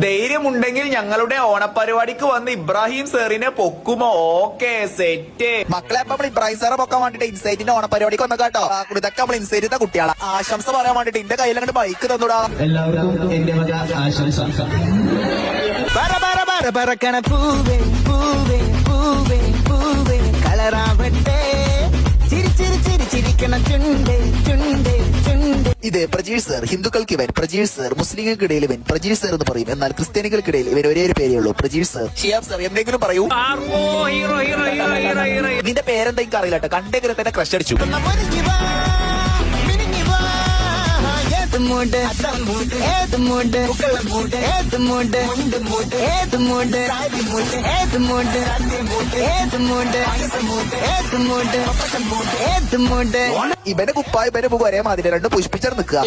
ധൈര്യമുണ്ടെങ്കിൽ ഞങ്ങളുടെ ഓണപരിപാടിക്ക് വന്ന് ഇബ്രാഹിം സാറിനെ പൊക്കുമോ? Okay set. മക്കളെ നമ്മൾ ഇബ്രാഹിം സാറെ പൊക്കാൻ വേണ്ടിട്ട് ഇൻസൈറ്റിന്റെ ഓണപരിപാടിക്ക് വന്ന കേട്ടോ. ഇതൊക്കെ നമ്മൾ ഇൻസൈറ്റിന്റെ കുട്ടികളെ ആശംസ പറയാൻ വേണ്ടിട്ട് എന്റെ കയ്യിൽ അങ്ങോട്ട് ബൈക്ക് തന്നൂടാ. എല്ലാവർക്കും എന്റെ വക ആശംസ. പറക്കണ പൂവേ പൂവേ പൂവേ പൂവേ കളറാവട്ടെ ചിരിക്കണ ചുണ്ടേ ചുണ്ടേ ചുണ്ടേ. ഇത് പ്രജീഷ് സർ. ഹിന്ദുക്കൾക്ക് ഇവൻ പ്രജീഷ് സർ, മുസ്ലിങ്ങൾക്കിടയിൽ ഇവൻ പ്രജീഷ് സർ എന്ന് പറയും. എന്നാൽ ക്രിസ്ത്യാനികൾക്കിടയിൽ ഇവൻ ഒരേ ഒരു പേരേ ഉള്ളൂ, പ്രജീഷ് സർ. ഷിയാബ് സർ എന്തെങ്കിലും പറയൂ. നിന്റെ പേരെന്താ എനിക്ക് അറിയില്ല കേട്ടോ. കണ്ടെങ്കിലും തന്നെ ക്രഷ് അടിച്ചു. ഇവന്റെ കുപ്പായ ഇവന്റെ മുഖം ഒരേ മാതിരി രണ്ടും പുഷ്പിച്ചാണ് നിൽക്കുക.